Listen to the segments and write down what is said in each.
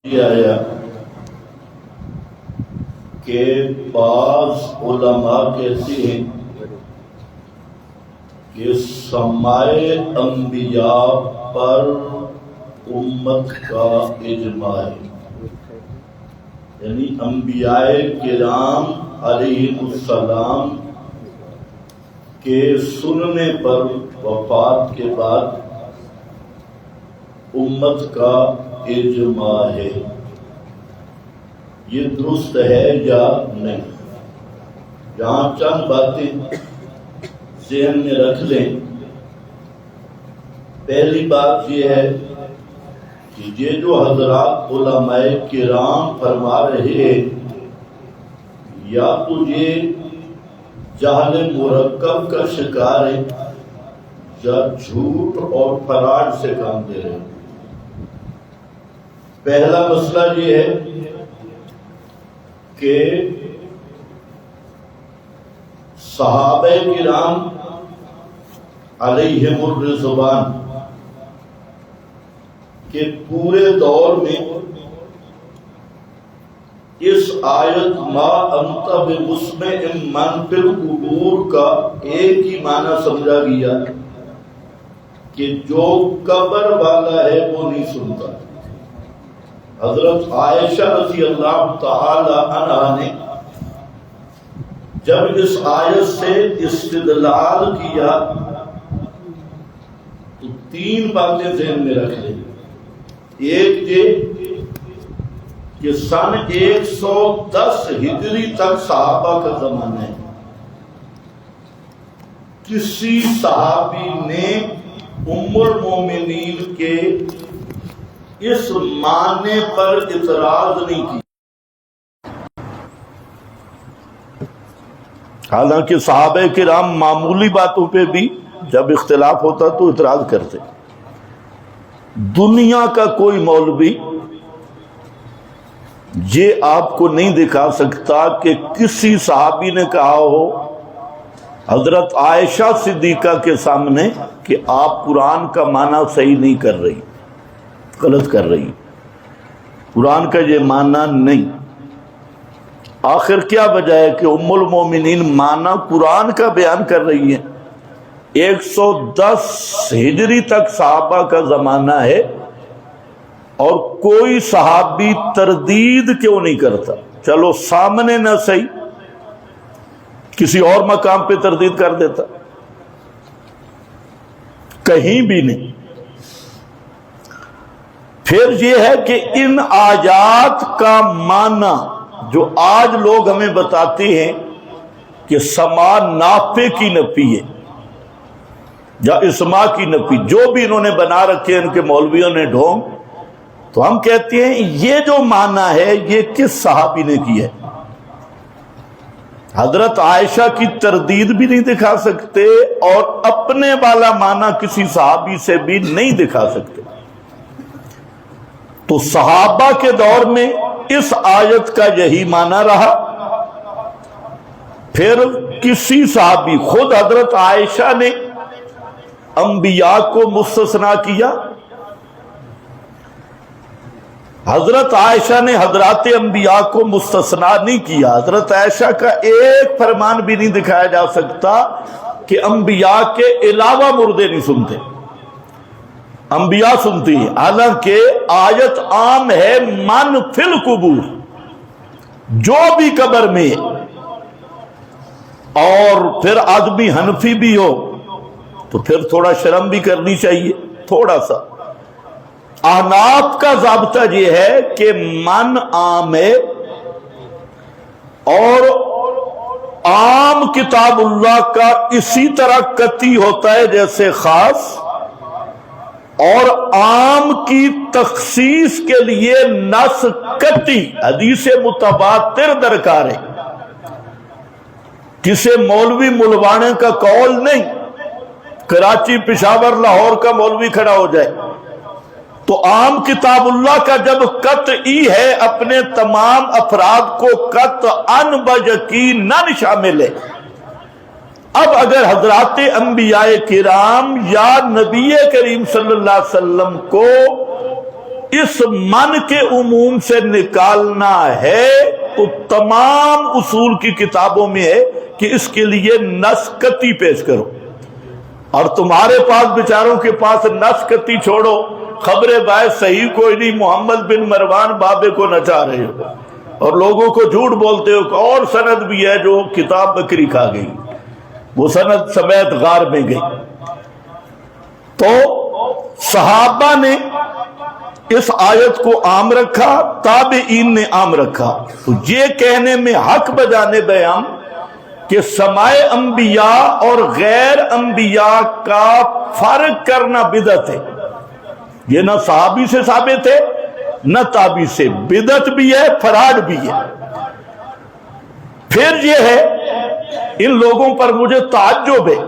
آیا کہ بعض علماء کہتے ہیں کہ سمائے انبیاء پر امت کا اجماع ہے، یعنی انبیاء کرام علیہ السلام کے سننے پر وفات کے بعد امت کا اجماع ہے، یہ درست ہے یا نہیں؟ یہاں چند باتیں ذہن میں رکھ لیں۔ پہلی بات یہ ہے کہ یہ جو حضرات علماء کرام فرما رہے ہیں، یا تو یہ جہل مرکب کا شکار ہے یا جھوٹ اور فراڈ سے کام دے رہے ہیں۔ پہلا مسئلہ یہ ہے کہ صحابہ کرام علیہم الرضوان کے پورے دور میں اس آیت ما انت بمسمع من فی القبور کا ایک ہی معنی سمجھا گیا کہ جو قبر والا ہے وہ نہیں سنتا۔ حضرت عائشہ رضی اللہ تعالی عنہا نے جب اس آیت سے استدلال کیا تو تین باتیں ذہن میں رکھ لیں۔ ایک یہ کہ سن 110 ہجری تک صحابہ کا زمانہ ہے، کسی صحابی نے ام المومنین کے اس معنی پر اعتراض نہیں کی، حالانکہ صحابہ کرام معمولی باتوں پہ بھی جب اختلاف ہوتا تو اعتراض کرتے۔ دنیا کا کوئی مولوی یہ آپ کو نہیں دکھا سکتا کہ کسی صحابی نے کہا ہو حضرت عائشہ صدیقہ کے سامنے کہ آپ قرآن کا معنی صحیح نہیں کر رہی، غلط کر رہی، قرآن کا یہ معنی نہیں۔ آخر کیا وجہ ہے کہ ام المومنین معنی قرآن کا بیان کر رہی ہیں؟ 110 ہجری تک صحابہ کا زمانہ ہے اور کوئی صحابی تردید کیوں نہیں کرتا؟ چلو سامنے نہ صحیح، کسی اور مقام پہ تردید کر دیتا، کہیں بھی نہیں۔ پھر یہ ہے کہ ان آیات کا معنی جو آج لوگ ہمیں بتاتے ہیں کہ سما نافع کی نفی ہے یا اسما کی نفی، جو بھی انہوں نے بنا رکھے ان کے مولویوں نے ڈھونگ، تو ہم کہتے ہیں یہ جو معنی ہے یہ کس صحابی نے کی ہے؟ حضرت عائشہ کی تردید بھی نہیں دکھا سکتے اور اپنے والا معنی کسی صحابی سے بھی نہیں دکھا سکتے۔ تو صحابہ کے دور میں اس آیت کا یہی معنی رہا۔ پھر کسی صحابی، خود حضرت عائشہ نے انبیاء کو مستثنا کیا، حضرت عائشہ نے حضرات انبیاء کو مستثنا نہیں کیا۔ حضرت عائشہ کا ایک فرمان بھی نہیں دکھایا جا سکتا کہ انبیاء کے علاوہ مردے نہیں سنتے، انبیاء سنتی ہیں، حالانکہ آیت عام ہے من فی القبور، جو بھی قبر میں، اور پھر آدمی حنفی بھی ہو تو پھر تھوڑا شرم بھی کرنی چاہیے، تھوڑا سا۔ احناف کا ضابطہ یہ ہے کہ من عام ہے اور عام کتاب اللہ کا اسی طرح قطعی ہوتا ہے جیسے خاص، اور عام کی تخصیص کے لیے نص قطعی حدیث متواتر درکار ہے، کسی مولوی ملوانے کا قول نہیں، کراچی پشاور لاہور کا مولوی کھڑا ہو جائے۔ تو عام کتاب اللہ کا جب قطعی ہے اپنے تمام افراد کو قطعاً بیقیناً شامل ہے۔ اب اگر حضرات انبیاء کرام یا نبی کریم صلی اللہ علیہ وسلم کو اس من کے عموم سے نکالنا ہے تو تمام اصول کی کتابوں میں ہے کہ اس کے لیے نسکتی پیش کرو، اور تمہارے پاس بیچاروں کے پاس نسکتی چھوڑو، خبر باعث صحیح کوئی نہیں، محمد بن مروان بابے کو نچا رہے ہو اور لوگوں کو جھوٹ بولتے ہو کہ اور سند بھی ہے جو کتاب بکری کھا گئی، وہ سند سمیت غار میں گئی۔ تو صحابہ نے اس آیت کو عام رکھا، تابعین نے عام رکھا، تو یہ کہنے میں حق بجانب بیان کہ سماع انبیاء اور غیر انبیاء کا فرق کرنا بدعت ہے، یہ نہ صحابی سے ثابت ہے نہ تابعی سے، بدعت بھی ہے فراڈ بھی ہے۔ پھر یہ ہے ان لوگوں پر مجھے تعجب ہے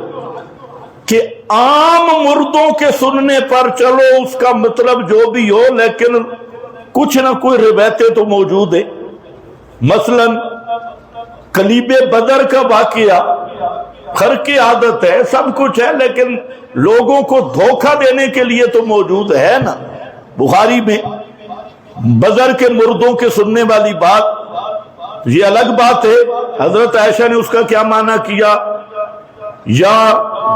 کہ عام مردوں کے سننے پر چلو اس کا مطلب جو بھی ہو، لیکن کچھ نہ کوئی روایتیں تو موجود ہیں۔ مثلا کلیب بدر کا واقعہ خرق عادت ہے، سب کچھ ہے، لیکن لوگوں کو دھوکہ دینے کے لیے تو موجود ہے نا۔ بخاری میں بدر کے مردوں کے سننے والی بات یہ الگ بات ہے، حضرت عائشہ نے اس کا کیا معنی کیا، یا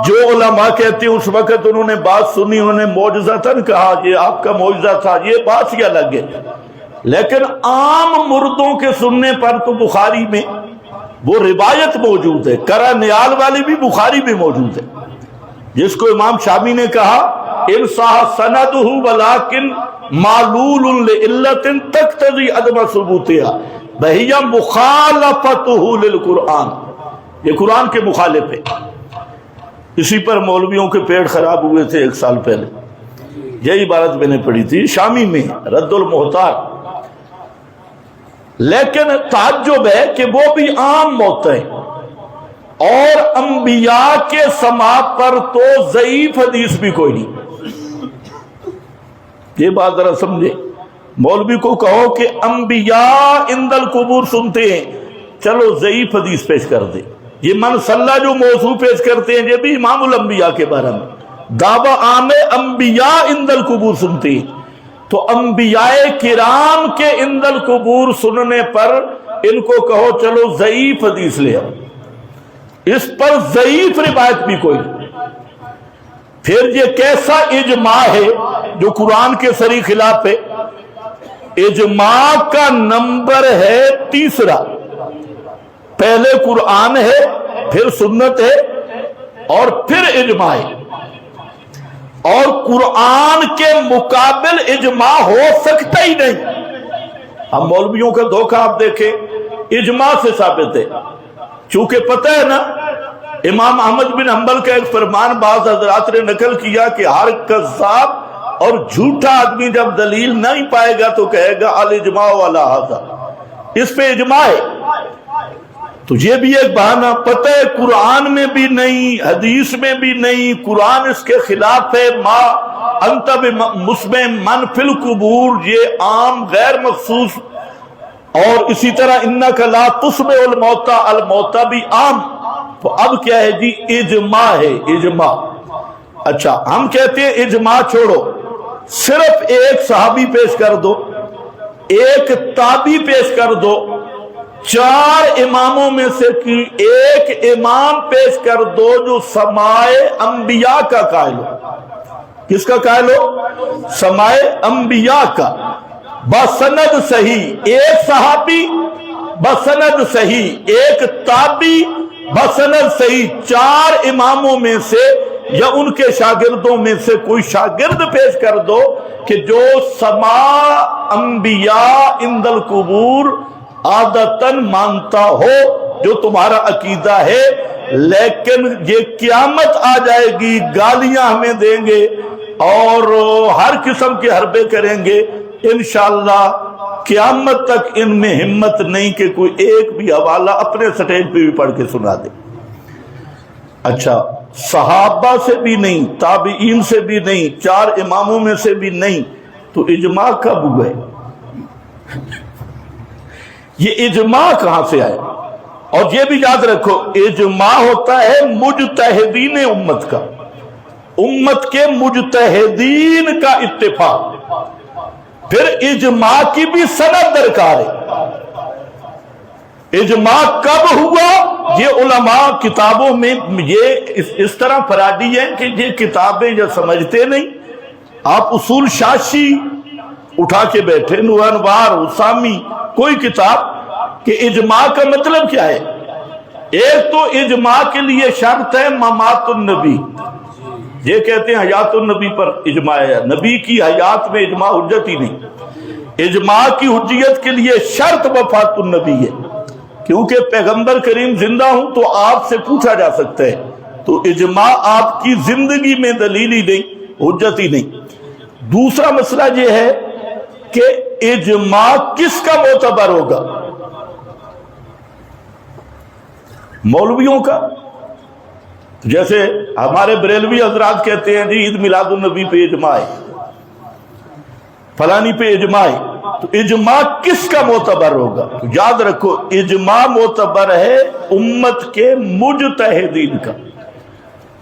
جو علماء کہتے ہیں اس وقت انہوں نے بات سنی، انہوں نے معجزتاً کہا یہ آپ کا معجزہ تھا، یہ بات ہی الگ ہے۔ لیکن عام مردوں کے سننے پر تو بخاری میں وہ روایت موجود ہے، کرا نیال والی بھی بخاری میں موجود ہے، جس کو امام شامی نے کہا ان صح سندہ ولکن معلول لعلت تقتضی عدم ثبوتها بہی مخالفتہ للقرآن، یہ قرآن کے مخالف ہے۔ اسی پر مولویوں کے پیٹ خراب ہوئے تھے 1 سال پہلے، یہی عبارت میں نے پڑھی تھی، شامی میں رد المحتار۔ لیکن تعجب ہے کہ وہ بھی عام موت ہے، اور انبیاء کے سماع پر تو ضعیف حدیث بھی کوئی نہیں۔ یہ بات ذرا سمجھے، مولوی کو کہو کہ انبیاء عند القبور سنتے ہیں، چلو ضعیف حدیث پیش کر دے۔ یہ من صلی جو موضوع پیش کرتے ہیں یہ بھی امام الانبیاء کے بارے میں دعویٰ عام انبیاء عند القبور سنتے ہیں، تو انبیاء کرام کے عند القبور سننے پر ان کو کہو چلو ضعیف حدیث لے آؤ، اس پر ضعیف روایت بھی کوئی نہیں۔ پھر یہ کیسا اجماع ہے جو قرآن کے صریح خلاف ہے؟ اجماع کا نمبر ہے 3، پہلے قرآن ہے، پھر سنت ہے، اور پھر اجماع ہے، اور قرآن کے مقابل اجماع ہو سکتا ہی نہیں۔ ہم مولویوں کا دھوکہ آپ دیکھیں، اجماع سے ثابت ہے، چونکہ پتہ ہے نا امام احمد بن حنبل کا ایک فرمان بعض حضرات نے نقل کیا کہ ہر کذاب اور جھوٹا آدمی جب دلیل نہیں پائے گا تو کہے گا الاجماع علی ھذا، اس پہ اجماع ہے۔ تو یہ بھی ایک بہانہ، پتہ ہے قرآن میں بھی نہیں، حدیث میں بھی نہیں، قرآن اس کے خلاف ہے۔ ما انت بمسمع من فی القبور، یہ عام غیر مخصوص، اور اسی طرح انک لا تسمع الموتى، الموتى بھی عام۔ تو اب کیا ہے جی؟ اجماع ہے، اجماع۔ اچھا ہم کہتے ہیں اجماع چھوڑو، صرف ایک صحابی پیش کر دو، ایک تابعی پیش کر دو، 4 اماموں میں سے کی ایک امام پیش کر دو جو سماع انبیاء کا قائل ہو۔ کس کا قائل ہو؟ سماع انبیاء کا، بسند صحیح ایک صحابی، بسند صحیح ایک تابعی، بسند صحیح 4 اماموں میں سے یا ان کے شاگردوں میں سے کوئی شاگرد پیش کر دو کہ جو سماع انبیاء عند القبور عادتاً مانتا ہو، جو تمہارا عقیدہ ہے، لیکن یہ قیامت آ جائے گی، گالیاں ہمیں دیں گے اور ہر قسم کے حربے کریں گے، انشاءاللہ قیامت تک ان میں ہمت نہیں کہ کوئی ایک بھی حوالہ اپنے سٹیج پہ بھی پڑھ کے سنا دے۔ اچھا صحابہ سے بھی نہیں، تابعین سے بھی نہیں، 4 اماموں میں سے بھی نہیں، تو اجماع کب ہوئے؟ یہ اجماع کہاں سے آئے؟ اور یہ بھی یاد رکھو اجماع ہوتا ہے مجتہدین امت کا، امت کے مجتہدین کا اتفاق۔ پھر اجماع کی بھی سند درکار ہے۔ اجماع کب ہوا؟ یہ علماء کتابوں میں یہ اس طرح فرادی ہیں کہ یہ کتابیں جو سمجھتے نہیں۔ آپ اصول شاشی اٹھا کے بیٹھے، نور انوار، حسامی، کوئی کتاب، کہ اجماع کا مطلب کیا ہے؟ ایک تو اجماع کے لیے شرط ہے ممات النبی، یہ کہتے ہیں حیات النبی پر اجماع ہے، نبی کی حیات میں اجماع حجت ہی نہیں۔ اجماع کی حجیت کے لیے شرط وفات النبی ہے، کیونکہ پیغمبر کریم زندہ ہوں تو آپ سے پوچھا جا سکتا ہے، تو اجماع آپ کی زندگی میں دلیل ہی نہیں، حجت ہی نہیں۔ دوسرا مسئلہ یہ ہے کہ اجماع کس کا معتبر ہوگا؟ مولویوں کا؟ جیسے ہمارے بریلوی حضرات کہتے ہیں جی عید میلاد النبی پہ اجماع ہے، فلانی پہ اجماع ہے، تو اجماع کس کا معتبر ہوگا؟ تو یاد رکھو اجماع معتبر ہے امت کے مجتہدین کا،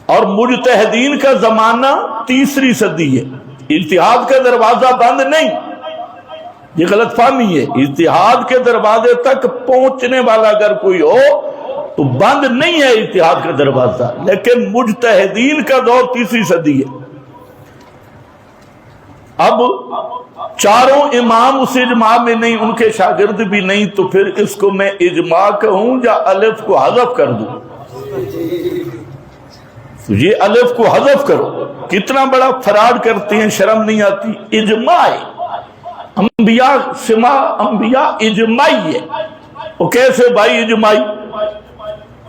اور مجتہدین کا زمانہ تیسری صدی ہے۔ اجتہاد کا دروازہ بند نہیں، یہ غلط فہمی ہے۔ اجتہاد کے دروازے تک پہنچنے والا اگر کوئی ہو تو بند نہیں ہے اجتہاد کا دروازہ، لیکن مجتہدین کا دور تیسری صدی ہے۔ اب چاروں امام اس اجماع میں نہیں، ان کے شاگرد بھی نہیں، تو پھر اس کو میں اجماع کہوں یا الف کو حذف کر دوں؟ یہ الف کو حذف کرو، کتنا بڑا فراڈ کرتے ہیں، شرم نہیں آتی۔ اجماع انبیاء سما انبیاء اجماعی ہے، وہ کیسے بھائی اجماعی؟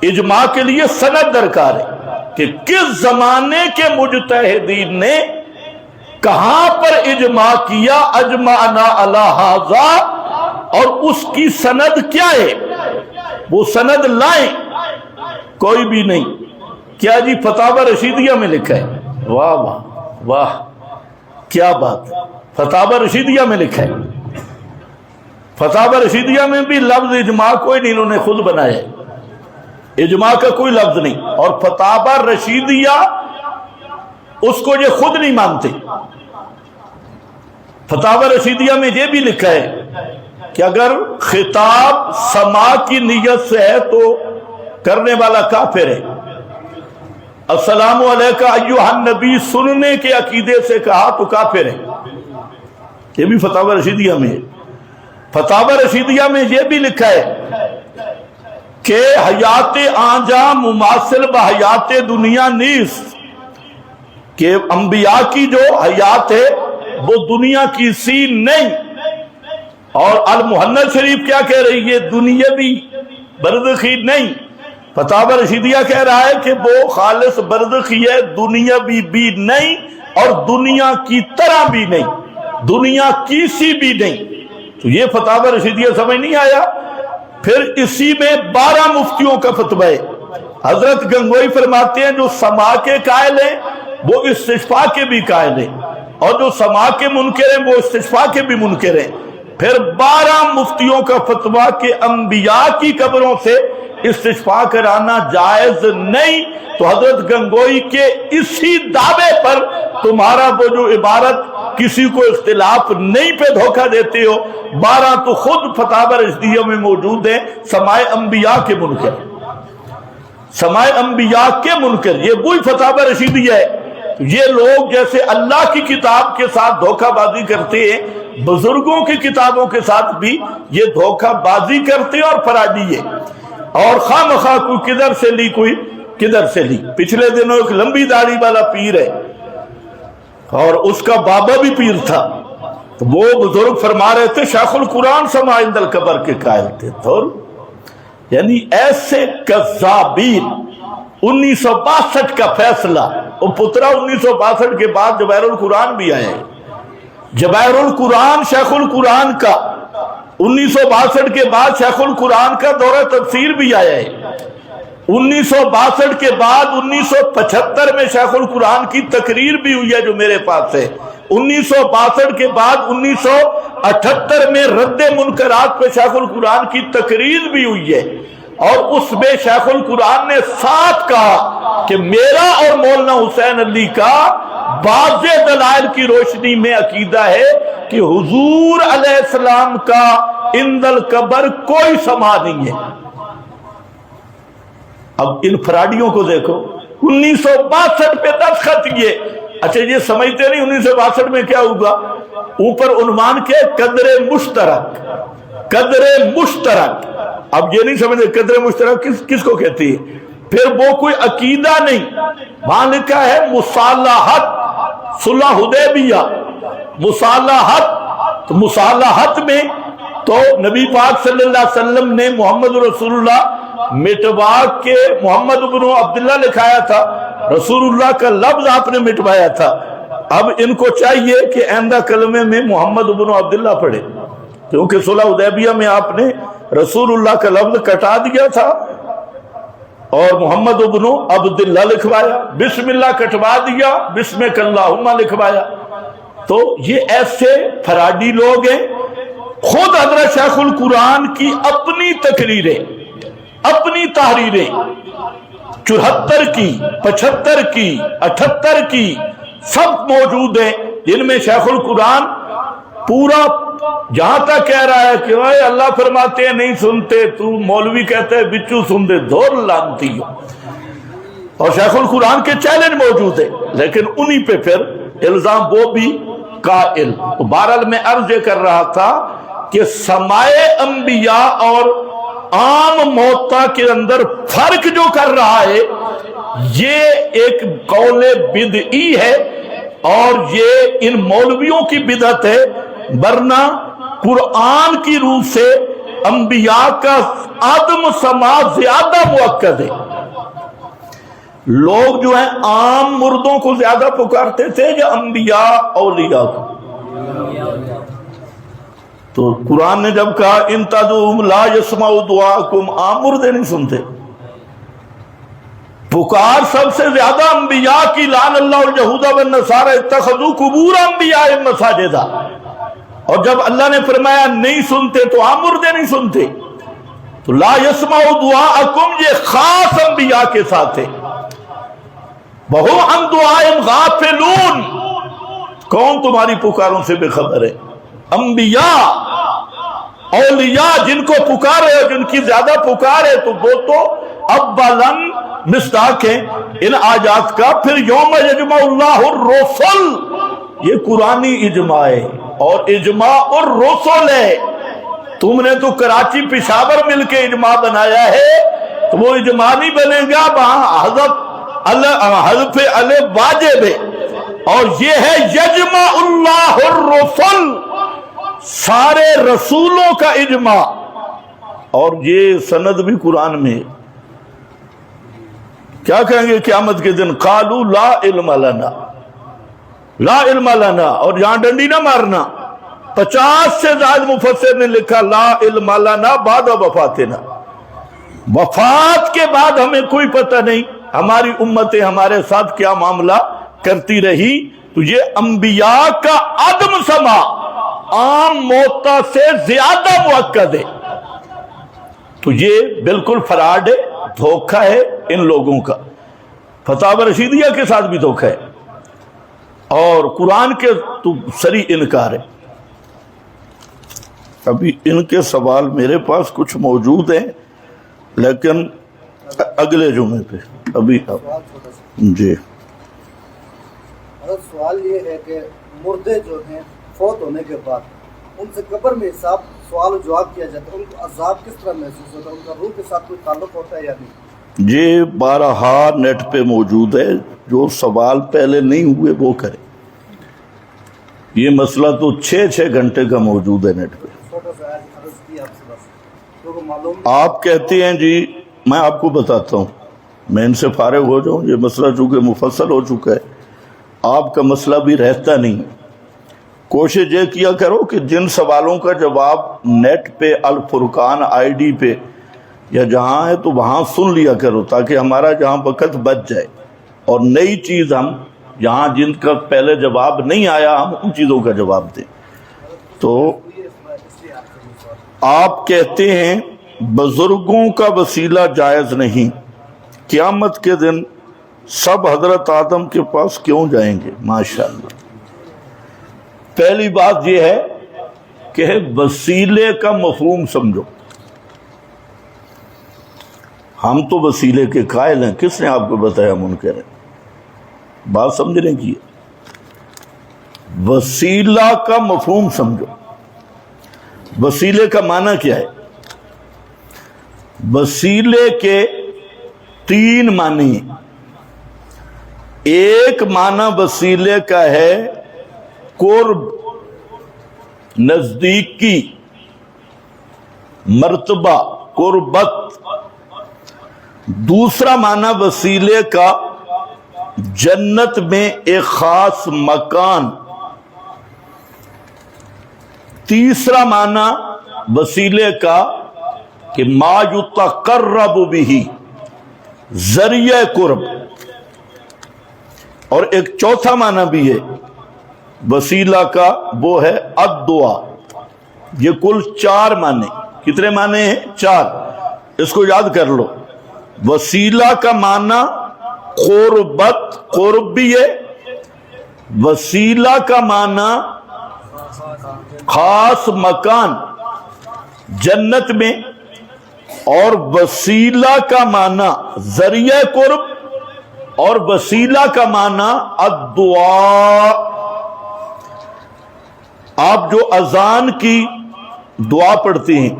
اجماع کے لیے سند درکار ہے کہ کس زمانے کے مجتہدین نے کہاں پر اجماع کیا، اجمعنا علی ھذا، اور اس کی سند کیا ہے، وہ سند لائیں۔ کوئی بھی نہیں۔ کیا جی فتاوی رشیدیہ میں لکھا ہے؟ واہ واہ واہ، کیا بات! فتاوی رشیدیہ میں لکھا ہے۔ فتاوی رشیدیہ میں بھی لفظ اجماع کوئی نہیں، انہوں نے خود بنایا ہے، اجماع کا کوئی لفظ نہیں۔ اور فتاوی رشیدیہ اس کو یہ خود نہیں مانتے۔ فتاوی رشیدیہ میں یہ بھی لکھا ہے کہ اگر خطاب سماع کی نیت سے ہے تو کرنے والا کافر ہے۔ السلام علیکہ ایھا النبی سننے کے عقیدے سے کہا تو کافر ہے، یہ بھی فتاوی رشیدیہ میں ہے۔ فتاوی رشیدیہ میں یہ بھی لکھا ہے کہ حیات آنجا مماثل بحیات دنیا نیست، کہ انبیاء کی جو حیات ہے وہ دنیا کی سی نہیں۔ اور المحنت شریف کیا کہہ رہی ہے؟ دنیاوی برزخی نہیں۔ فتاوی رشیدیہ کہہ رہا ہے کہ وہ خالص برزخی ہے، دنیاوی بھی نہیں اور دنیا کی طرح بھی نہیں، دنیا کی سی بھی نہیں۔ تو یہ فتاوی رشیدیہ سمجھ نہیں آیا؟ پھر اسی میں 12 مفتیوں کا فتویٰ ہے۔ حضرت گنگوئی فرماتے ہیں جو سماع کے قائل ہیں وہ استشفاء کے بھی قائل ہیں، اور جو سماع کے منکر ہیں وہ استشفاء کے بھی منکر ہیں۔ پھر 12 مفتیوں کا فتویٰ کہ انبیاء کی قبروں سے استشفاء کرانا جائز نہیں۔ تو حضرت گنگوئی کے اسی دعوے پر تمہارا وہ جو عبارت کسی کو اختلاف نہیں پہ دھوکہ دیتے ہو، 12 تو خود فتاوی رشیدیہ میں موجود ہیں، سماع انبیاء کے منکر، سماع انبیاء کے منکر، یہ وہی فتاوی رشیدیہ ہے۔ یہ لوگ جیسے اللہ کی کتاب کے ساتھ دھوکہ بازی کرتے ہیں، بزرگوں کی کتابوں کے ساتھ بھی یہ دھوکہ بازی کرتے ہیں اور فرادی ہے۔ اور خواہ مخواہ کوئی کدھر سے لی، کوئی کدھر سے لی۔ پچھلے دنوں ایک لمبی داڑھی والا پیر ہے اور اس کا بابا بھی پیر تھا، تو وہ بزرگ فرما رہے تھے شیخ القرآن سماع عند القبر کے قائل تھے۔ تو یعنی ایسے کذابین۔ 1962 کا فیصلہ، وہ پترا 1962 کے بعد جواہر القرآن بھی آیا ہے۔ جواہر القرآن شیخ القرآن کا 1962 کے بعد شیخ القرآن کا دورہ تفسیر بھی آیا ہے۔ 1962 کے بعد 1975 میں شیخ القرآن کی تقریر بھی ہوئی ہے جو میرے پاس ہے۔ 1962 کے بعد 1978 میں رد منکرات پہ شیخ القرآن کی تقریر بھی ہوئی ہے، اور اس میں شیخ القرآن نے صاف کہا کہ میرا اور مولانا حسین علی کا واضح دلائل کی روشنی میں عقیدہ ہے کہ حضور علیہ السلام کا عند القبر کوئی سما نہیں ہے۔ اب ان فراڈیوں کو دیکھو، 1962 پہ دستخط کیے۔ اچھا یہ سمجھتے نہیں 1962 میں کیا ہوگا؟ اوپر عنوان کے قدر مشترک، قدر مشترک۔ اب یہ نہیں سمجھتے قدر مشترک کس کو کہتی ہے، پھر وہ کوئی عقیدہ نہیں۔ وہاں لکھا ہے مصالحت، صلح حدیبیہ، مصالحت۔ تو مصالحت میں تو نبی پاک صلی اللہ علیہ وسلم نے محمد رسول اللہ مٹوا کے محمد بن عبداللہ لکھایا تھا، رسول اللہ کا لفظ آپ نے مٹوایا تھا۔ اب ان کو چاہیے کہ آئندہ کلمے میں محمد بن عبداللہ پڑھے، کیونکہ صلح حدیبیہ میں آپ نے رسول اللہ کا لفظ کٹا دیا تھا اور محمد بن عبداللہ لکھوایا، بسم اللہ کٹوا دیا، بسمک اللہم لکھوایا۔ تو یہ ایسے فراڈی لوگ ہیں۔ خود حضرت شیخ القرآن کی اپنی تقریریں، اپنی تحریریں 74 کی، 75 کی، 78 کی سب موجود ہیں، جن میں شیخ القرآن پورا جہاں تک کہہ رہا ہے کہ اے اللہ فرماتے ہیں نہیں سنتے، تو مولوی کہتے ہیں بچو سن دے، دھور لانتی ہو۔ اور شیخ القرآن کے چیلنج موجود ہے، لیکن انہی پہ پھر الزام وہ بھی قائل۔ تو بہرحال میں عرض یہ کر رہا تھا کہ سمائے انبیاء اور عام موتا کے اندر فرق جو کر رہا ہے، یہ ایک قول بدعی ہے اور یہ ان مولویوں کی بدعت ہے، ورنہ قرآن کی روح سے انبیاء کا عدم سماع زیادہ مؤکد ہے۔ لوگ جو ہیں عام مردوں کو زیادہ پکارتے تھے یا انبیاء اولیاء کو؟ تو قرآن نے جب کہا ان تدعوہم لا یسمعوا دعاءکم، عام مردے نہیں سنتے، پکار سب سے زیادہ انبیاء کی، لعن اللہ الیہود والنصارى اتخذوا قبور انبیاء مساجدا۔ اور جب اللہ نے فرمایا نہیں سنتے تو عام مردے نہیں سنتے۔ تو لا یسمعوا دعاءکم یہ خاص انبیاء کے ساتھ ہے۔ وَهُمْ عَنْ دُعَائِهِمْ غَافِلُونَ، کون تمہاری پکاروں سے بے خبر ہے؟ انبیاء اولیاء جن کو پکارے، جن کی زیادہ پکار ہے، تو وہ تو اولاً مصداق ہیں ان آیات کا۔ پھر یوم یجمع اللہ الرسل، یہ قرآنی اجماع ہے اور اجماع الرسل ہے۔ تم نے تو کراچی پشاور مل کے اجماع بنایا ہے، تو وہ اجماع نہیں بنے گا، وہاں حذف الف واجب ہے۔ اور یہ ہے یجمع اللہ الرسل، سارے رسولوں کا اجماع، اور یہ سند بھی قرآن میں۔ کیا کہیں گے قیامت کے دن؟ قالوا لا علم لنا، لا علم لنا، اور یہاں ڈنڈی نہ مارنا۔ 50 سے زائد مفسر نے لکھا لا علم لنا بعد وفاتنا، وفات کے بعد ہمیں کوئی پتہ نہیں ہماری امتیں ہمارے ساتھ کیا معاملہ کرتی رہی۔ تو یہ انبیاء کا عدم سماع عام موتا سے زیادہ مؤکد ہے۔ تو یہ بالکل فراڈ ہے، دھوکہ ہے ان لوگوں کا۔ فتاوی رشیدیہ کے ساتھ بھی دھوکہ ہے اور قرآن کے تو سری انکار ہے۔ ابھی ان کے سوال میرے پاس کچھ موجود ہیں، لیکن اگلے جمعے پہ۔ ابھی جی سوال یہ ہے کہ مردے جو ہیں فوت ہونے کے بعد ان سے قبر میں حساب سوال و جواب کیا جاتا ہے، ان کو عذاب کس طرح محسوس ہوتا ہے؟ ان کا روح کے ساتھ کوئی تعلق ہوتا ہے یا نہیں؟ یہ بارہا نیٹ پہ موجود ہے، جو سوال پہلے نہیں ہوئے وہ کرے۔ یہ مسئلہ تو 6 گھنٹے کا موجود ہے نیٹ پہ۔ آپ کہتے ہیں جی، میں آپ کو بتاتا ہوں، میں ان سے فارغ ہو جاؤں، یہ مسئلہ چونکہ مفصل ہو چکا ہے، آپ کا مسئلہ بھی رہتا نہیں۔ کوشش یہ کیا کرو کہ جن سوالوں کا جواب نیٹ پہ الفرقان ID پہ یا جہاں ہے تو وہاں سن لیا کرو، تاکہ ہمارا جہاں وقت بچ جائے، اور نئی چیز ہم جہاں جن کا پہلے جواب نہیں آیا ہم ان چیزوں کا جواب دیں۔ تو آپ کہتے ہیں بزرگوں کا وسیلہ جائز نہیں، قیامت کے دن سب حضرت آدم کے پاس کیوں جائیں گے؟ ماشاءاللہ۔ پہلی بات یہ ہے کہ وسیلے کا مفہوم سمجھو۔ ہم تو وسیلے کے قائل ہیں، کس نے آپ کو بتایا منکر ہے؟ بات سمجھنے کی ہے۔ وسیلہ کا مفہوم سمجھو۔ وسیلے کا معنی کیا ہے؟ وسیلے کے 3 معنی ہیں۔ ایک معنی وسیلے کا ہے قرب، نزدیکی، مرتبہ، قربت۔ دوسرا معنی وسیلے کا جنت میں ایک خاص مکان۔ تیسرا معنی وسیلے کا کہ ما یتقرب بہ، ذریعہ قرب۔ اور ایک چوتھا معنی بھی ہے وسیلہ کا، وہ ہے الدعا۔ یہ کل 4 معنی۔ کتنے معنی ہیں؟ 4۔ اس کو یاد کر لو۔ وسیلہ کا معنی قربت، قرب بھی ہے۔ وسیلہ کا معنی خاص مکان جنت میں، اور وسیلہ کا معنی ذریعہ قرب، اور وسیلہ کا معنی الدعا۔ آپ جو اذان کی دعا پڑھتی ہیں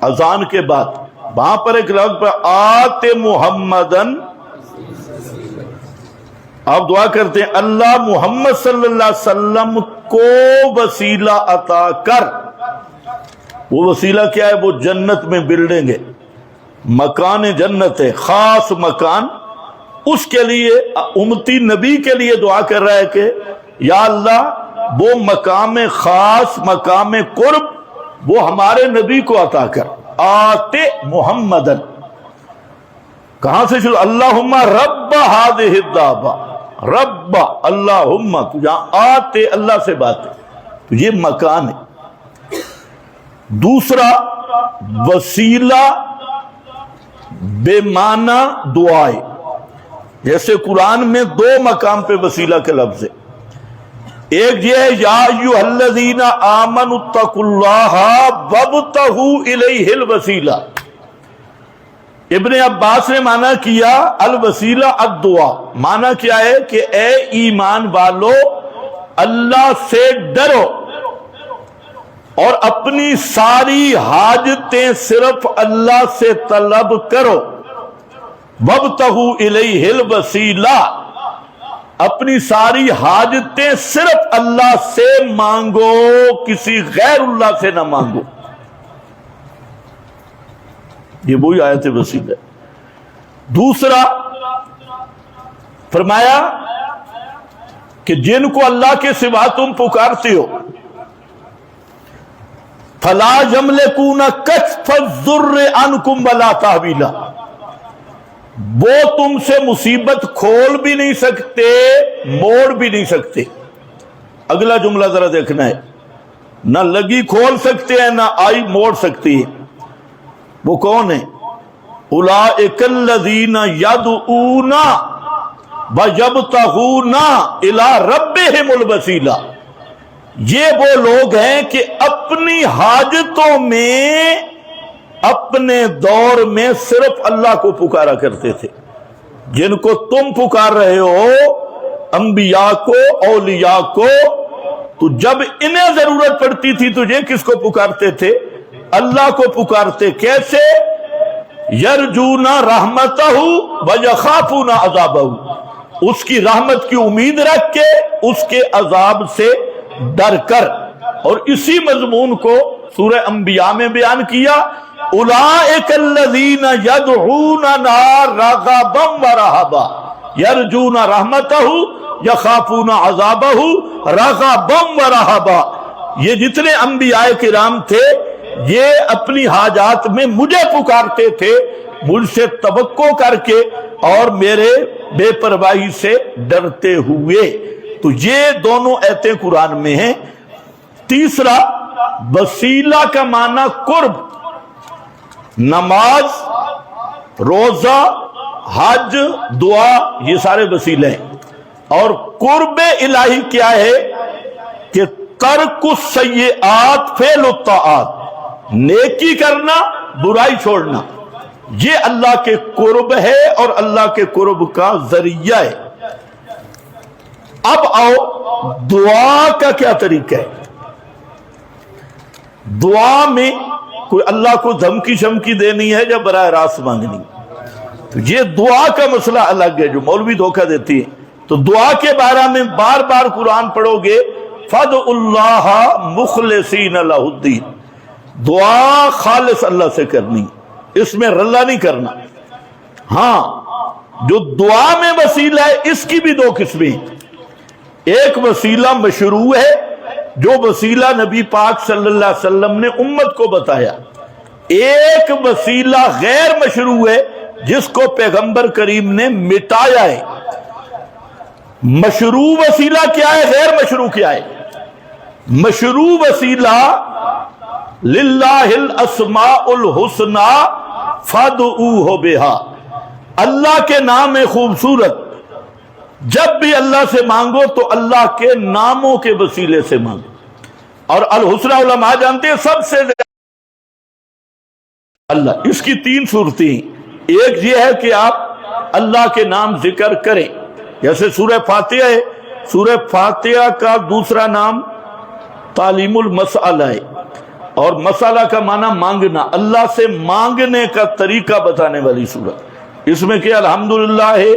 اذان کے بعد، وہاں پر ایک لفظ پر آت محمدن، آپ دعا کرتے ہیں اللہ محمد صلی اللہ علیہ وسلم کو وسیلہ عطا کر۔ وہ وسیلہ کیا ہے؟ وہ جنت میں بلڈنگ ہے، مکان جنت ہے، خاص مکان۔ اس کے لیے امتی نبی کے لیے دعا کر رہا ہے کہ یا اللہ وہ مقام خاص، مقام قرب، وہ ہمارے نبی کو عطا کر۔ آتے محمدن کہاں سے شروع؟ اللہم رب ہذہ الدعوہ، رب اللہم، تو جہاں آتے اللہ سے بات ہے، تو یہ مکان ہے۔ دوسرا وسیلہ بے معنی دعائے، جیسے قرآن میں 2 مقام پہ وسیلہ کے لفظ ہے۔ ایک یہ ہے یا ایھا الذین آمنوا اتقوا اللہ وابتغوا الیہ الوسیلہ۔ ابن عباس نے معنی کیا الوسیلہ الدعا۔ معنی کیا ہے کہ اے ایمان والو اللہ سے ڈرو اور اپنی ساری حاجتیں صرف اللہ سے طلب کرو۔ وابتغوا الیہ الوسیلہ، اپنی ساری حاجتیں صرف اللہ سے مانگو، کسی غیر اللہ سے نہ مانگو۔ یہ وہی آیت وسیلہ ہے۔ دوسرا فرمایا کہ جن کو اللہ کے سوا تم پکارتے ہو، فلا یملکون کشف الضر عنکم ولا تحویلا، وہ تم سے مصیبت کھول بھی نہیں سکتے، موڑ بھی نہیں سکتے۔ اگلا جملہ ذرا دیکھنا ہے، نہ لگی کھول سکتے ہیں، نہ آئی موڑ سکتی ہے۔ وہ کون ہے؟ اولئک الذین یدعون ویبتغون الی ربہم الوسیلہ، یہ وہ لوگ ہیں کہ اپنی حاجتوں میں، اپنے دور میں صرف اللہ کو پکارا کرتے تھے۔ جن کو تم پکار رہے ہو، انبیاء کو، اولیاء کو، تو جب انہیں ضرورت پڑتی تھی تجھے کس کو پکارتے تھے؟ اللہ کو پکارتے۔ کیسے؟ یرجون رحمتہ ویخافون عذابہ، اس کی رحمت کی امید رکھ کے، اس کے عذاب سے ڈر کر۔ اور اسی مضمون کو سورہ انبیاء میں بیان کیا، اولئک الذین یدعوننا رغبا ورہبا یرجون رحمتہ یخافون عذابہ رغبا ورہبا۔ یہ جتنے انبیاء کرام تھے، یہ اپنی حاجات میں مجھے پکارتے تھے، مجھ سے توقع کر کے اور میرے بے پرواہی سے ڈرتے ہوئے۔ تو یہ دونوں آیتیں قرآن میں ہیں۔ تیسرا وسیلہ کا معنی قرب، نماز، روزہ، حج، دعا، یہ سارے وسیلے ہیں. اور قرب الہی کیا ہے کہ ترک السیئات فعل الطاعات، نیکی کرنا برائی چھوڑنا، یہ اللہ کے قرب ہے اور اللہ کے قرب کا ذریعہ ہے. اب آؤ دعا کا کیا طریقہ ہے. دعا میں کوئی اللہ کو دھمکی شمکی دینی ہے یا براہ راست مانگنی، تو یہ دعا کا مسئلہ الگ ہے جو مولوی دھوکہ دیتی ہے. تو دعا کے بارے میں بار بار قرآن پڑھو گے، فَادْعُوا اللَّهَ مُخْلِصِينَ لَهُ الدِّينَ، دعا خالص اللہ سے کرنی، اس میں رلا نہیں کرنا. ہاں جو دعا میں وسیلہ ہے اس کی بھی دو قسمیں ہیں. ایک وسیلہ مشروع ہے جو وسیلہ نبی پاک صلی اللہ علیہ وسلم نے امت کو بتایا. ایک وسیلہ غیر مشروع ہے جس کو پیغمبر کریم نے مٹایا ہے. مشروع وسیلہ کیا ہے، غیر مشروع کیا ہے؟ مشروع وسیلہ للہ الاسماء الحسنی فادعوہ بہا، اللہ کے نام خوبصورت جب بھی اللہ سے مانگو تو اللہ کے ناموں کے وسیلے سے مانگو. اور الحسنی علماء جانتے ہیں سب سے زیادہ اللہ. اس کی تین صورتیں ہیں. ایک یہ ہے کہ آپ اللہ کے نام ذکر کریں، جیسے سورہ فاتحہ ہے. سورہ فاتحہ کا دوسرا نام تعلیم المسئلہ ہے، اور مسئلہ کا معنی مانگنا، اللہ سے مانگنے کا طریقہ بتانے والی سورہ. اس میں کہ الحمدللہ ہے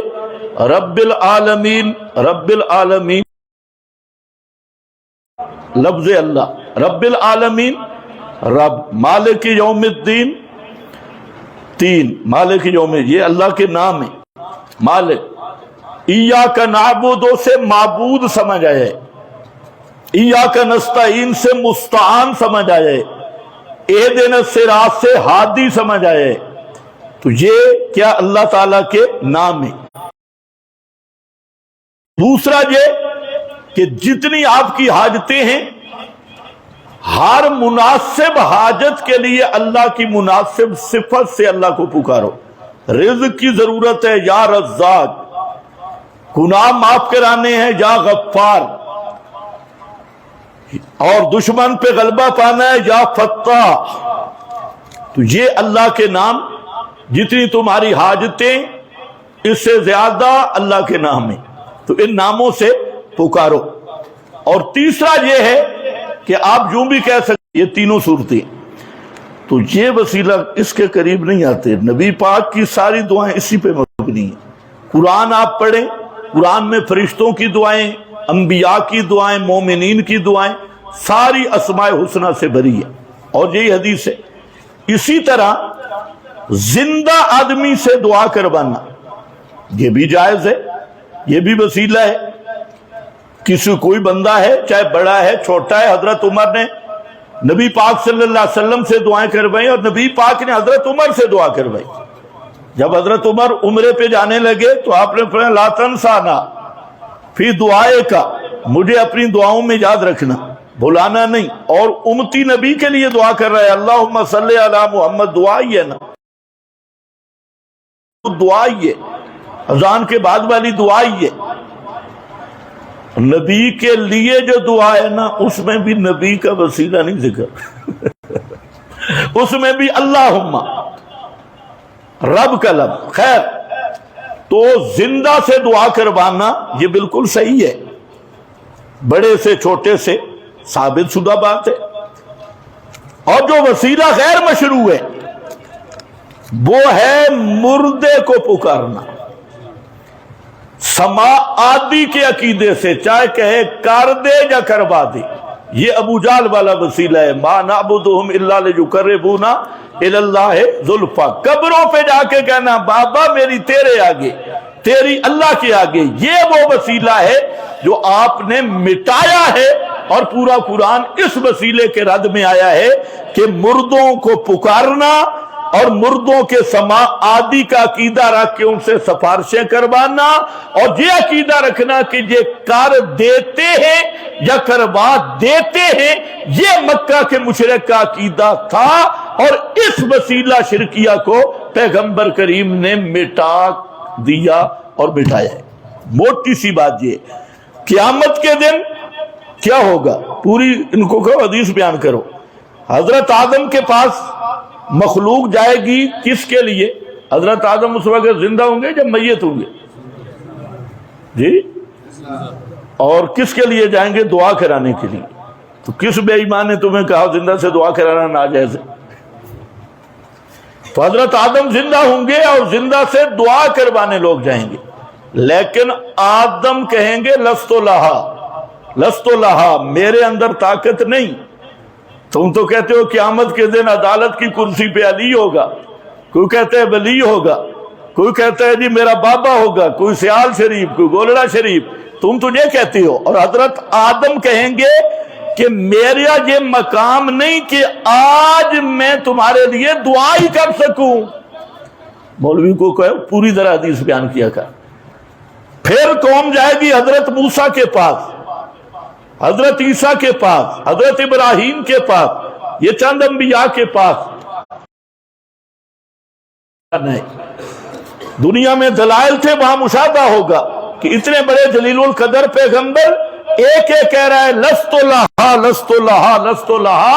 رب العالمین، رب العالمین لفظ اللہ، رب العالمین، رب، مالک یوم الدین، تین مالک یوم، یہ اللہ کے نام ہے. مالک، ایاک نعبد سے معبود سمجھ آئے، ایاک نستعین سے مستعان سمجھ آئے، اہدنا الصراط سے ہادی سمجھ آئے. تو یہ کیا اللہ تعالیٰ کے نام ہے. دوسرا یہ کہ جتنی آپ کی حاجتیں ہیں ہر مناسب حاجت کے لیے اللہ کی مناسب صفت سے اللہ کو پکارو. رزق کی ضرورت ہے یا رزاق، گناہ معاف کرانے ہیں یا غفار، اور دشمن پہ غلبہ پانا ہے یا فتاح. تو یہ اللہ کے نام، جتنی تمہاری حاجتیں اس سے زیادہ اللہ کے نام ہیں، تو ان ناموں سے پکارو. اور تیسرا یہ ہے کہ آپ یوں بھی کہہ سکتے یہ تینوں صورتیں. تو یہ وسیلہ اس کے قریب نہیں آتے. نبی پاک کی ساری دعائیں اسی پہ مبنی ہیں. قرآن آپ پڑھیں، قرآن میں فرشتوں کی دعائیں، انبیاء کی دعائیں، مومنین کی دعائیں ساری اسماء حسنہ سے بھری ہے، اور یہی حدیث ہے. اسی طرح زندہ آدمی سے دعا کروانا یہ بھی جائز ہے، یہ بھی وسیلہ ہے. کسی کوئی بندہ ہے، چاہے بڑا ہے چھوٹا ہے، حضرت عمر نے نبی پاک صلی اللہ علیہ وسلم سے دعائیں کروائی اور نبی پاک نے حضرت عمر سے دعا کروائی. جب حضرت عمر عمرے پہ جانے لگے تو آپ نے فرمایا لا تنسانا فی دعائے کا، مجھے اپنی دعاؤں میں یاد رکھنا، بھلانا نہیں. اور امتی نبی کے لیے دعا کر رہا ہے، اللہم صلی علی محمد. دعا ہی ہے نا، دعا ہی ہے، اذان کے بعد والی دعا ہی ہے. نبی کے لیے جو دعا ہے نا اس میں بھی نبی کا وسیلہ نہیں ذکر اس میں بھی اللہم رب کا لفظ. خیر، تو زندہ سے دعا کروانا یہ بالکل صحیح ہے، بڑے سے چھوٹے سے ثابت شدہ بات ہے. اور جو وسیلہ غیر مشروع ہے وہ ہے مردے کو پکارنا سما آدی کے عقیدے سے، چاہے کہے کر دے یا کروا دے. یہ ابو جہل والا وسیلہ ہے، ما نعبدہم الا لیقربونا الی اللہ زلفی. قبروں پہ جا کے کہنا بابا میری تیرے آگے، تیری اللہ کے آگے. یہ وہ وسیلہ ہے جو آپ نے مٹایا ہے، اور پورا قرآن اس وسیلے کے رد میں آیا ہے کہ مردوں کو پکارنا اور مردوں کے سما آدی کا عقیدہ رکھ کے ان سے سفارشیں کروانا، اور یہ عقیدہ رکھنا کہ یہ کر دیتے ہیں یا کروا دیتے ہیں، یہ مکہ کے مشرک کا عقیدہ تھا. اور اس وسیلہ شرکیہ کو پیغمبر کریم نے مٹا دیا اور بٹھایا ہے۔ موٹی سی بات یہ، قیامت کے دن کیا ہوگا، پوری ان کو کہو حدیث بیان کرو۔ حضرت آدم کے پاس مخلوق جائے گی کس کے لیے؟ حضرت آدم اس وقت زندہ ہوں گے جب میت ہوں گے جی، اور کس کے لیے جائیں گے؟ دعا کرانے کے لیے۔ تو کس بے ایمان نے تمہیں کہا زندہ سے دعا کرانا ناجائز ہے؟ تو حضرت آدم زندہ ہوں گے اور زندہ سے دعا کروانے لوگ جائیں گے، لیکن آدم کہیں گے لست لہا، میرے اندر طاقت نہیں۔ تم تو کہتے ہو قیامت کے دن عدالت کی کرسی پہ علی ہوگا، کوئی کہتا ہے ولی ہوگا، کوئی کہتا ہے جی میرا بابا ہوگا، کوئی سیال شریف، کوئی گولڑا شریف، تم تو یہ کہتی ہو۔ اور حضرت آدم کہیں گے کہ میرا یہ مقام نہیں کہ آج میں تمہارے لیے دعا ہی کر سکوں۔ مولوی کو کہو پوری طرح حدیث بیان کیا کر۔ پھر قوم جائے گی حضرت موسیٰ کے پاس، حضرت عیسیٰ کے پاس، حضرت ابراہیم کے پاس، یہ چند انبیاء کے پاس نہیں۔ دنیا میں دلائل تھے، وہاں مشاہدہ ہوگا کہ اتنے بڑے جلیل القدر پیغمبر ایک ایک کہہ رہا ہے لست لہا،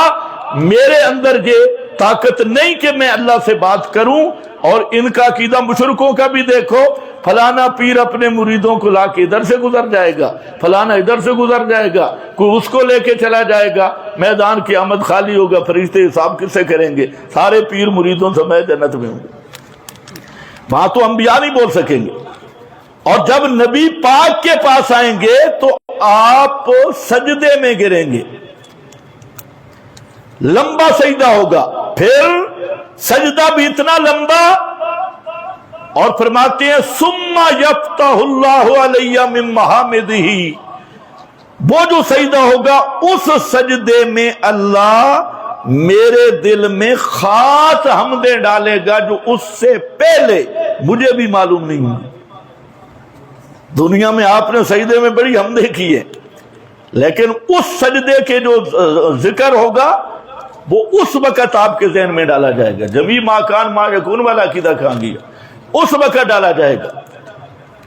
میرے اندر یہ طاقت نہیں کہ میں اللہ سے بات کروں۔ اور ان کا عقیدہ مشرکوں کا بھی دیکھو، فلانا پیر اپنے مریدوں کو لا کے ادھر سے گزر جائے گا، فلانا ادھر سے گزر جائے گا، کوئی اس کو لے کے چلا جائے گا، میدان قیامت خالی ہوگا، فرشتے حساب کس سے کریں گے؟ سارے پیر مریدوں سے میں جنت میں ہوں گے۔ وہاں تو انبیاء نہیں بول سکیں گے۔ اور جب نبی پاک کے پاس آئیں گے تو آپ سجدے میں گریں گے، لمبا سجدہ ہوگا، پھر سجدہ بھی اتنا لمبا، اور فرماتے ہیں ثم یفتح اللہ علیہ من محامدہ، وہ جو سجدہ ہوگا اس سجدے میں اللہ میرے دل میں خاص حمدیں ڈالے گا جو اس سے پہلے مجھے بھی معلوم نہیں ہوئی۔ دنیا میں آپ نے سجدے میں بڑی حمدیں کی ہیں، لیکن اس سجدے کے جو ذکر ہوگا وہ اس وقت آپ کے ذہن میں ڈالا جائے گا۔ جبھی ما کان ما یکون والا عقیدہ کہاں گیا، اس وقت ڈالا جائے گا۔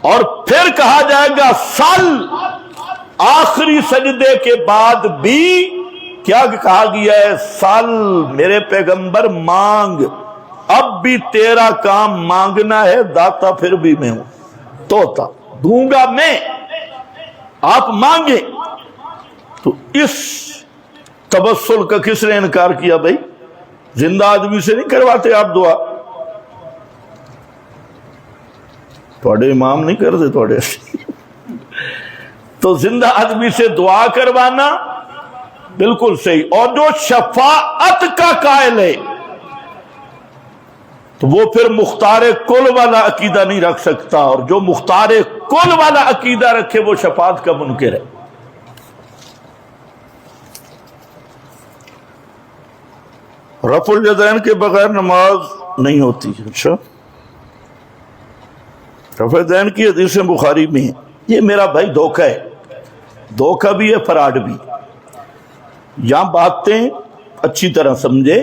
اور پھر کہا جائے گا سل، آخری سجدے کے بعد بھی کیا کہا گیا ہے؟ سل میرے پیغمبر مانگ، اب بھی تیرا کام مانگنا ہے، داتا پھر بھی میں ہوں، توتا دوں گا میں، آپ مانگیں۔ تو اس تبسل کا کس نے انکار کیا بھائی؟ زندہ آدمی سے نہیں کرواتے آپ دعا، تھوڑے امام نہیں کرتے تھوڑے تو زندہ آدمی سے دعا کروانا بالکل صحیح۔ اور جو شفاعت کا قائل ہے تو وہ پھر مختار کل والا عقیدہ نہیں رکھ سکتا، اور جو مختار کل والا عقیدہ رکھے وہ شفاعت کا منکر ہے۔ رفع الیدین کے بغیر نماز نہیں ہوتی۔ اچھا، رفع الیدین کی حدیث بخاری میں ہے۔ یہ میرا بھائی دھوکہ ہے، دھوکہ بھی ہے، فراڈ بھی۔ یہاں باتیں اچھی طرح سمجھے۔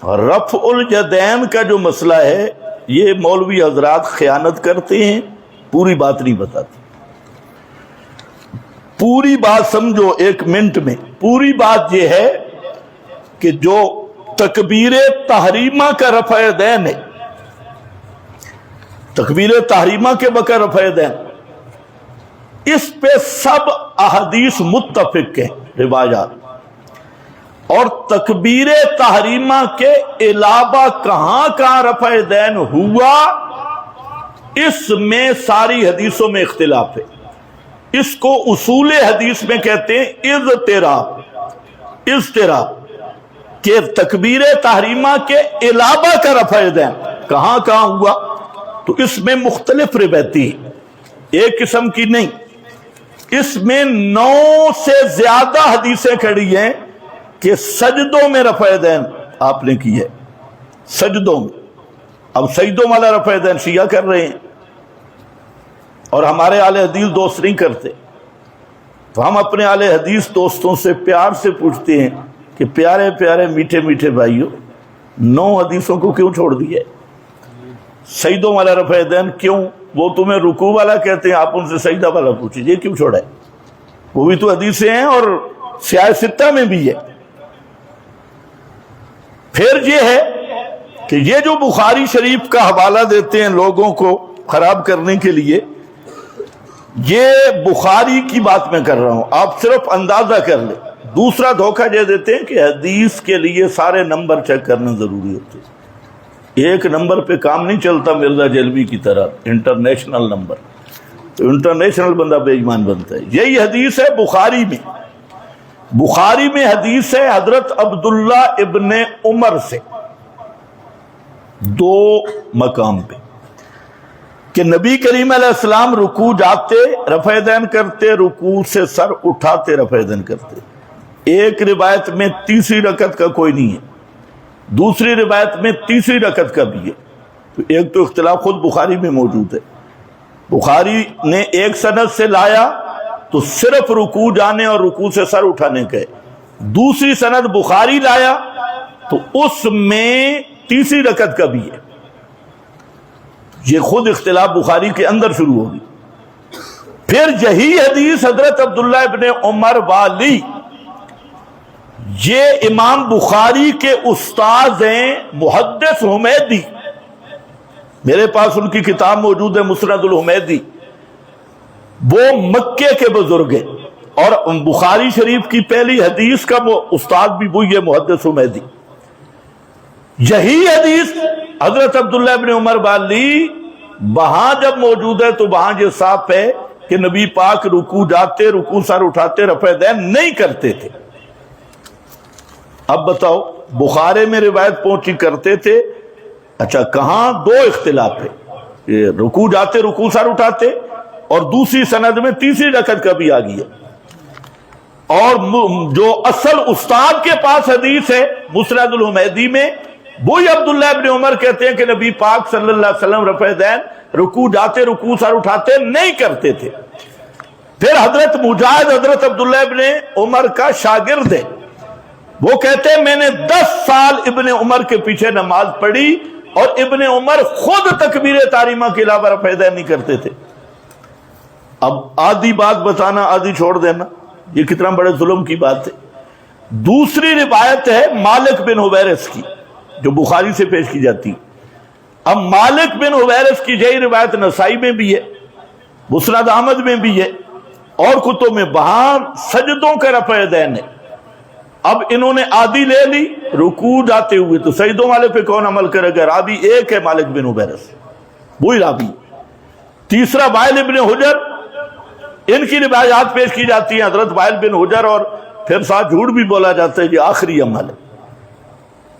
رفع الیدین کا جو مسئلہ ہے یہ مولوی حضرات خیانت کرتے ہیں، پوری بات نہیں بتاتے۔ پوری بات سمجھو ایک منٹ میں۔ پوری بات یہ ہے کہ جو تکبیر تحریمہ کا رفع یدین ہے، تکبیر تحریمہ کے بغیر رفع یدین، اس پہ سب احادیث متفق ہیں، روایات۔ اور تکبیر تحریمہ کے علاوہ کہاں کہاں رفع یدین ہوا، اس میں ساری حدیثوں میں اختلاف ہے۔ اس کو اصول حدیث میں کہتے ہیں اضطراب، کہ تکبیر تحریمہ کے علاوہ کا رفع یدین کہاں کہاں ہوا۔ تو اس میں مختلف روایتی، ایک قسم کی نہیں، اس میں 9 سے زیادہ حدیثیں کھڑی ہیں کہ سجدوں میں رفع یدین آپ نے کی ہے، سجدوں میں۔ اب سجدوں والا رفع یدین شیعہ کر رہے ہیں، اور ہمارے اہل حدیث دوست نہیں کرتے۔ تو ہم اپنے اہل حدیث دوستوں سے پیار سے پوچھتے ہیں کہ پیارے پیارے میٹھے میٹھے بھائیوں، 9 حدیثوں کو کیوں چھوڑ دیا؟ سجدوں والا رفع یدین کیوں وہ تمہیں رکوع والا کہتے ہیں، آپ ان سے سجدہ والا پوچھیں، یہ کیوں چھوڑا ہے؟ وہ بھی تو حدیثیں ہیں اور سیاہ ستہ میں بھی ہے۔ پھر یہ ہے کہ یہ جو بخاری شریف کا حوالہ دیتے ہیں لوگوں کو خراب کرنے کے لیے، یہ بخاری کی بات میں کر رہا ہوں، آپ صرف اندازہ کر لیں۔ دوسرا دھوکہ یہ دیتے ہیں کہ حدیث کے لیے سارے نمبر چیک کرنا ضروری ہوتے ہیں، ایک نمبر پہ کام نہیں چلتا مرزا جلوی کی طرح، انٹرنیشنل نمبر، تو انٹرنیشنل بندہ بے ایمان بنتا ہے۔ یہی حدیث ہے بخاری میں، بخاری میں حدیث ہے حضرت عبداللہ ابن عمر سے دو مقام پہ کہ نبی کریم علیہ السلام رکوع جاتے رفع دین کرتے، رکوع سے سر اٹھاتے رفع دین کرتے۔ ایک روایت میں تیسری رکعت کا کوئی نہیں ہے، دوسری روایت میں تیسری رکعت کا بھی ہے، تو ایک تو اختلاف خود بخاری میں موجود ہے۔ بخاری نے ایک سند سے لایا تو صرف رکوع جانے اور رکوع سے سر اٹھانے کا ہے، دوسری سند بخاری لایا تو اس میں تیسری رکعت کا بھی ہے۔ یہ خود اختلاف بخاری کے اندر شروع ہوگی۔ پھر یہی حدیث حضرت عبداللہ ابن عمر والی، یہ امام بخاری کے استاد ہیں محدث حمیدی، میرے پاس ان کی کتاب موجود ہے مسند الحمیدی، وہ مکے کے بزرگ ہیں اور بخاری شریف کی پہلی حدیث کا وہ استاد بھی وہی ہے محدث حمیدی۔ یہی حدیث حضرت عبداللہ ابن عمر والی وہاں جب موجود ہے تو وہاں یہ صاف ہے کہ نبی پاک رکوع جاتے، رکوع سر اٹھاتے، رفع دین نہیں کرتے تھے۔ اب بتاؤ بخاری میں روایت پہنچی کرتے تھے، اچھا کہاں دو اختلاف ہے، رکوع جاتے رکوع سر اٹھاتے، اور دوسری سند میں تیسری رکعت کا بھی آ گئی ہے۔ اور جو اصل استاد کے پاس حدیث ہے مسند الحمیدی میں، وہی عبداللہ ابن عمر کہتے ہیں کہ نبی پاک صلی اللہ علیہ وسلم رفع دین رکوع جاتے رکوع سر اٹھاتے نہیں کرتے تھے۔ پھر حضرت مجاہد حضرت عبداللہ ابن عمر کا شاگرد ہے، وہ کہتے ہیں میں نے 10 سال ابن عمر کے پیچھے نماز پڑھی اور ابن عمر خود تکبیر تحریمہ کے علاوہ رفع دین نہیں کرتے تھے۔ اب آدھی بات بتانا آدھی چھوڑ دینا، یہ کتنا بڑے ظلم کی بات ہے۔ دوسری روایت ہے مالک بن حویرث کی جو بخاری سے پیش کی جاتی۔ اب مالک بن حویرث کی یہی روایت نسائی میں بھی ہے، مسند احمد میں بھی ہے اور کتب میں، وہاں سجدوں کا رفع دین ہے۔ اب انہوں نے آدھی لے لی رکوع جاتے ہوئے، تو سجدوں والے پہ کون عمل کرے گا؟ راوی ایک ہے مالک بن حویرث، وہی راوی۔ تیسرا وائل ابن حجر، ان کی روایات پیش کی جاتی ہیں حضرت وائل بن حجر، اور پھر ساتھ جھوٹ بھی بولا جاتا ہے یہ آخری عمل ہے،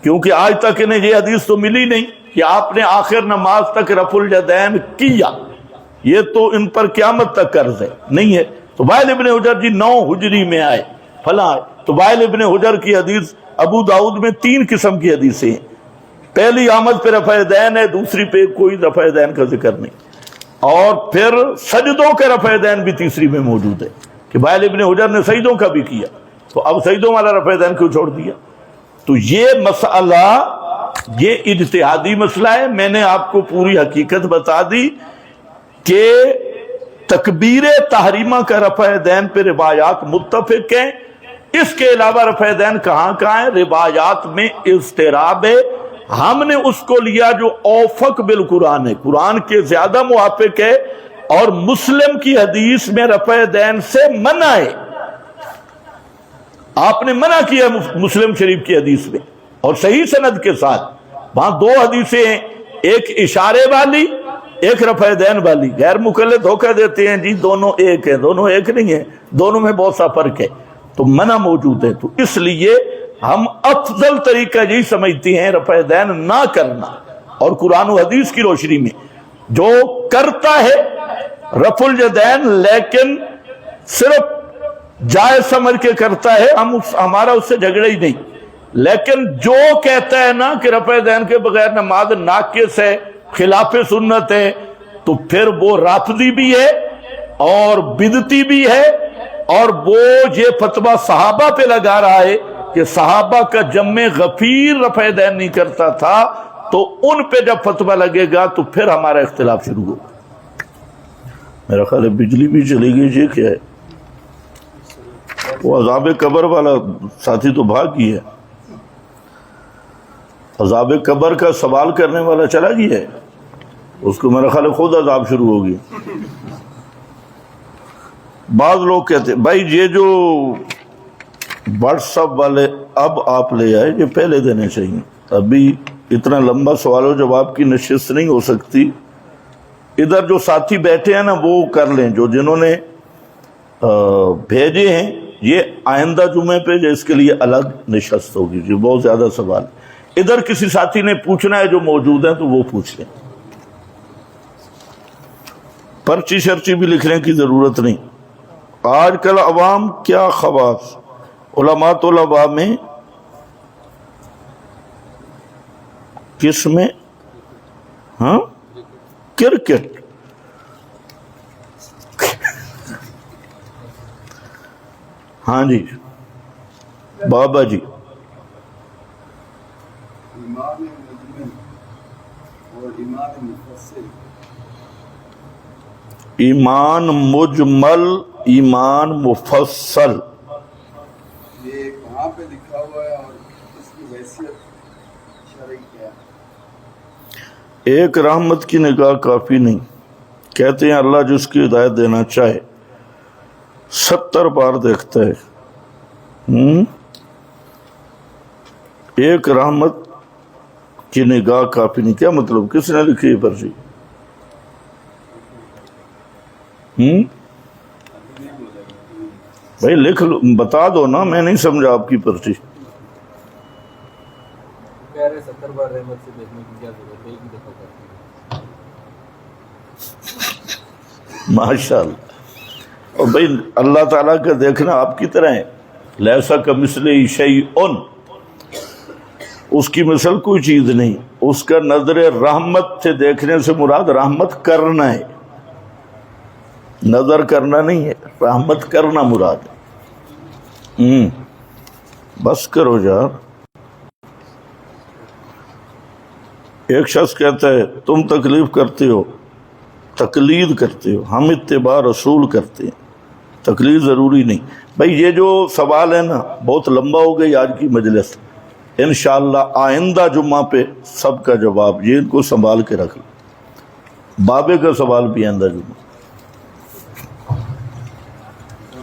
کیونکہ آج تک انہیں یہ حدیث تو ملی نہیں کہ آپ نے آخر نماز تک رفع الیدین کیا، یہ تو ان پر قیامت تک قرض ہے، نہیں ہے۔ تو وائل ابن حجر جی 9 ہجری میں آئے فلاں، تو وائل ابن حجر کی حدیث ابو داؤد میں 3 قسم کی حدیثیں ہیں، پہلی آمد پہ رفع دین ہے، دوسری پہ کوئی رفع دین کا ذکر نہیں، اور پھر سجدوں کے رفع دین بھی تیسری میں موجود ہے کہ وائل ابن حجر نے سجدوں کا بھی کیا، تو اب سجدوں والا رفع دین کیوں چھوڑ دیا؟ تو یہ مسئلہ یہ اجتہادی مسئلہ ہے۔ میں نے آپ کو پوری حقیقت بتا دی کہ تکبیر تحریمہ کا رفع دین پہ روایات متفق ہیں، اس کے علاوہ رفع دین کہاں کہاں ہے؟ روایات میں اضطراب ہے۔ ہم نے اس کو لیا جو اوفق بالقرآن ہے، قرآن کے زیادہ موافق ہے، اور مسلم کی حدیث میں رفع دین سے منع ہے، آپ نے منع کیا مسلم شریف کی حدیث میں، اور صحیح سند کے ساتھ۔ وہاں 2 حدیثیں ہیں، ایک اشارے والی، ایک رفع دین والی۔ غیر مقلد دھوکہ دیتے ہیں جی دونوں ایک ہیں، دونوں ایک نہیں ہیں، دونوں میں بہت سا فرق ہے، تو منع موجود ہے۔ تو اس لیے ہم افضل طریقہ یہی سمجھتے ہیں رفع دین نہ کرنا، اور قرآن و حدیث کی روشنی میں جو کرتا ہے رفع الیدین لیکن صرف جائز سمجھ کے کرتا ہے، ہمارا اس سے جھگڑا ہی نہیں، لیکن جو کہتا ہے نا کہ رفع دین کے بغیر نماز ناقص ہے، خلاف سنت ہے، تو پھر وہ رافضی بھی ہے اور بدعتی بھی ہے، اور وہ یہ فتویٰ صحابہ پہ لگا رہا ہے کہ صحابہ کا جمع غفیر رفع دین نہیں کرتا تھا، تو ان پہ جب فتویٰ لگے گا تو پھر ہمارا اختلاف شروع ہوگا۔ میرا خیال ہے بجلی بھی چلی گئی، یہ کیا ہے؟ وہ عذاب قبر والا ساتھی تو بھاگ گیا ہے، عذاب قبر کا سوال کرنے والا چلا گیا ہے، اس کو میرا خیال ہے خود عذاب شروع ہو گیا۔ بعض لوگ کہتے ہیں بھائی یہ جو واٹس ایپ والے اب آپ لے آئے، یہ پہلے دینے چاہیے، ابھی اتنا لمبا سوال و جواب کی نشست نہیں ہو سکتی۔ ادھر جو ساتھی بیٹھے ہیں نا وہ کر لیں، جو جنہوں نے بھیجے ہیں، یہ آئندہ جمعے پہ اس کے لیے الگ نشست ہوگی، یہ بہت زیادہ سوال۔ ادھر کسی ساتھی نے پوچھنا ہے جو موجود ہیں تو وہ پوچھ لیں، پرچی شرچی بھی لکھنے کی ضرورت نہیں۔ آج کل عوام کیا خواص، علماء طلباء میں کس میں؟ ہاں کرکٹ، ہاں جی بابا جی، ایمان مجمل اور ایمان مفصل۔ ایمان مجمل، ایمان مفصل، یہ کہاں پہ لکھا ہوا ہے اور اس کی حیثیت شرعی کیا ہے؟ ایک رحمت کی نگاہ کافی نہیں، کہتے ہیں اللہ جس کی ہدایت دینا چاہے 70 بار دیکھتا ہے۔ ایک رحمت کی نگاہ کافی نہیں، کیا مطلب؟ کس نے لکھی ہے پرچی؟ بھائی لکھ لو، بتا دو نا، میں نہیں سمجھا آپ کی پرچی۔ کہہ رہے 70 بار رحمت سے دیکھنے کی کیا ضرورت ہے، ایک ہی دفعہ کرتے ہیں۔ ماشاء اللہ۔ اور بھائی اللہ تعالیٰ کا دیکھنا آپ کی طرح ہے، لیسا کمثلہ شیء، اس کی مثل کوئی چیز نہیں، اس کا نظر رحمت سے دیکھنے سے مراد رحمت کرنا ہے، نظر کرنا نہیں ہے، رحمت کرنا مراد ہے۔ بس کرو یار۔ ایک شخص کہتا ہے تم تکلیف کرتے ہو، تقلید کرتے ہو، ہم اتباع رسول کرتے ہیں، تقلید ضروری نہیں۔ بھائی یہ جو سوال ہے نا بہت لمبا ہو گئی آج کی مجلس، انشاءاللہ آئندہ جمعہ پہ سب کا جواب، یہ ان کو سنبھال کے رکھ لو، بابے کا سوال بھی آئندہ جمعہ۔